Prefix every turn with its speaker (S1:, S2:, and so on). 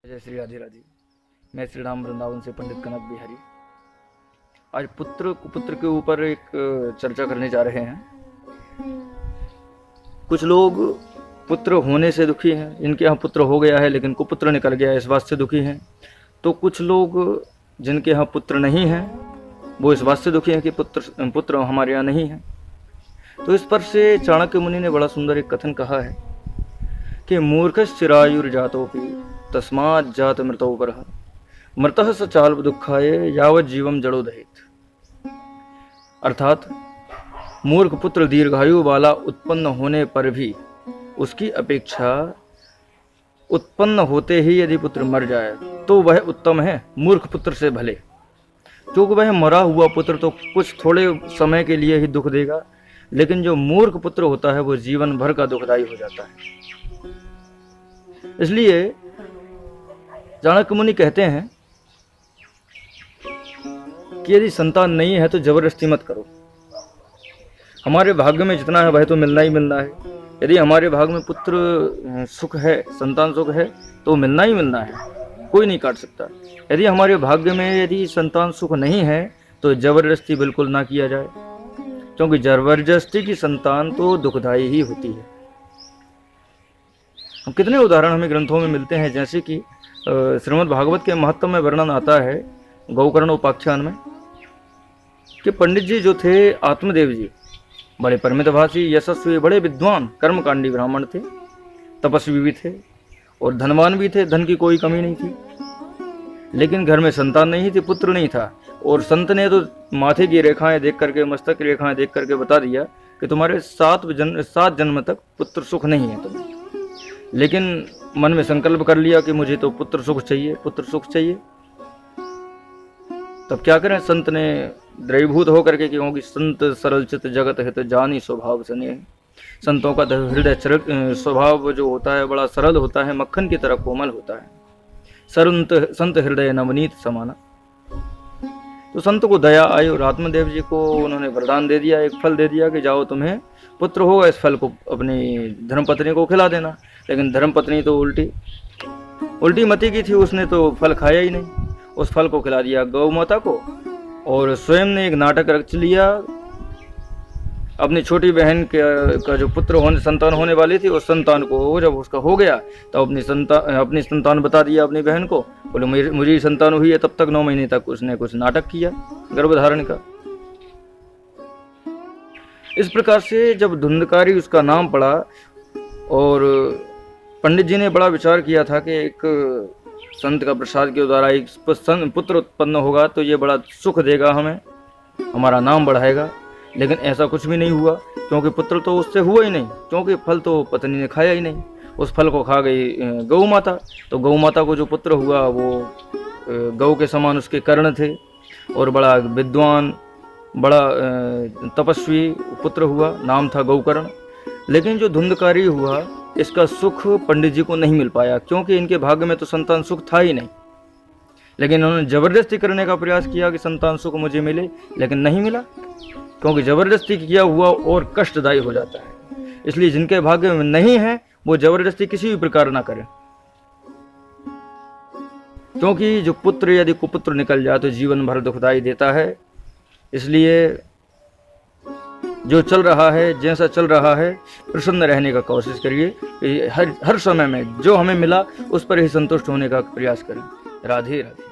S1: जय श्री राधे राधे। मैं श्री राम वृंदावन से पंडित कनक बिहारी। आज पुत्र कुपुत्र के ऊपर एक चर्चा करने जा रहे हैं। कुछ लोग पुत्र होने से दुखी हैं, इनके यहाँ पुत्र हो गया है लेकिन कुपुत्र निकल गया, इस बात से दुखी हैं। तो कुछ लोग जिनके यहाँ पुत्र नहीं हैं वो इस बात से दुखी हैं कि पुत्र हमारे यहाँ नहीं है। तो इस पर से चाणक्य मुनि ने बड़ा सुंदर एक कथन कहा है कि मूर्खश्चिरायुर्जातोपि तस्मात् जात मृतोपरः मृतः स चाल्प दुःखाय यावत् जीवम जड़ो दहेत। अर्थात मूर्ख पुत्र दीर्घायु वाला उत्पन्न होने पर भी उसकी अपेक्षा उत्पन्न होते ही यदि पुत्र मर जाए तो वह उत्तम है मूर्ख पुत्र से भले, क्योंकि वह मरा हुआ पुत्र तो कुछ थोड़े समय के लिए ही दुख देगा, लेकिन जो मूर्ख पुत्र होता है वो जीवन भर का दुखदायी हो जाता है। इसलिए चाणक्य मुनि कहते हैं कि यदि संतान नहीं है तो जबरदस्ती मत करो। हमारे भाग्य में जितना है वह तो मिलना ही मिलना है। यदि हमारे भाग्य में पुत्र सुख है, संतान सुख है, तो मिलना ही मिलना है, कोई नहीं काट सकता। यदि हमारे भाग्य में यदि संतान सुख नहीं है तो जबरदस्ती बिल्कुल ना किया जाए, क्योंकि जबरदस्ती की संतान तो दुखदायी ही होती है। कितने उदाहरण हमें ग्रंथों में मिलते हैं, जैसे कि श्रीमद् भागवत के महत्व में वर्णन आता है गौकर्ण उपाख्यान में कि पंडित जी जो थे आत्मदेव जी बड़े परमितभाषी, यशस्वी, बड़े विद्वान, कर्मकांडी ब्राह्मण थे, तपस्वी भी थे और धनवान भी थे, धन की कोई कमी नहीं थी। लेकिन घर में संतान नहीं थी, पुत्र नहीं था। और संत ने तो माथे की रेखाएं देख करके, मस्तक की रेखाएं देख करके बता दिया कि तुम्हारे 7 जन्म तक पुत्र सुख नहीं है तुम्हें। लेकिन मन में संकल्प कर लिया कि मुझे तो पुत्र सुख चाहिए, पुत्र सुख चाहिए। तब क्या करें, संत ने द्रवीभूत होकर के, क्योंकि संत सरल चित जगत हित जानी स्वभाव सने। संतों का हृदय स्वभाव जो होता है बड़ा सरल होता है, मक्खन की तरह कोमल होता है। संत हृदय नवनीत समाना। तो संत को दया आई और आत्मदेव जी को उन्होंने वरदान दे दिया, एक फल दे दिया कि जाओ तुम्हें पुत्र होगा, इस फल को अपनी धर्मपत्नी को खिला देना। लेकिन धर्मपत्नी तो उल्टी मति की थी, उसने तो फल खाया ही नहीं, उस फल को खिला दिया गौ माता को। और स्वयं ने एक नाटक रच लिया, अपनी छोटी बहन का जो संतान होने वाली थी, उस संतान को जब उसका हो गया तो अपनी संतान बता दिया अपनी बहन को, बोले मुझे संतान हुई है। तब तक 9 महीने तक उसने कुछ नाटक किया गर्भधारण का। इस प्रकार से जब धुंधकारी उसका नाम पड़ा और पंडित जी ने बड़ा विचार किया था कि एक संत का प्रसाद के द्वारा एक पुत्र उत्पन्न होगा तो ये बड़ा सुख देगा हमें, हमारा नाम बढ़ाएगा। लेकिन ऐसा कुछ भी नहीं हुआ, क्योंकि पुत्र तो उससे हुआ ही नहीं, क्योंकि फल तो पत्नी ने खाया ही नहीं। उस फल को खा गई गौ माता। तो गौ माता को जो पुत्र हुआ वो गौ के समान उसके कर्ण थे और बड़ा विद्वान, बड़ा तपस्वी पुत्र हुआ, नाम था गौकर्ण। लेकिन जो धुंधकारी हुआ इसका सुख पंडित जी को नहीं मिल पाया, क्योंकि इनके भाग्य में तो संतान सुख था ही नहीं। लेकिन उन्होंने जबरदस्ती करने का प्रयास किया कि संतान सुख मुझे मिले, लेकिन नहीं मिला, क्योंकि जबरदस्ती किया हुआ और कष्टदायी हो जाता है। इसलिए जिनके भाग्य में नहीं है वो जबरदस्ती किसी भी प्रकार ना करें, क्योंकि जो पुत्र यदि कुपुत्र निकल जाए तो जीवन भर दुखदायी देता है। इसलिए जो चल रहा है, जैसा चल रहा है, प्रसन्न रहने का कोशिश करिए। हर समय में जो हमें मिला उस पर ही संतुष्ट होने का प्रयास करें। राधे राधे।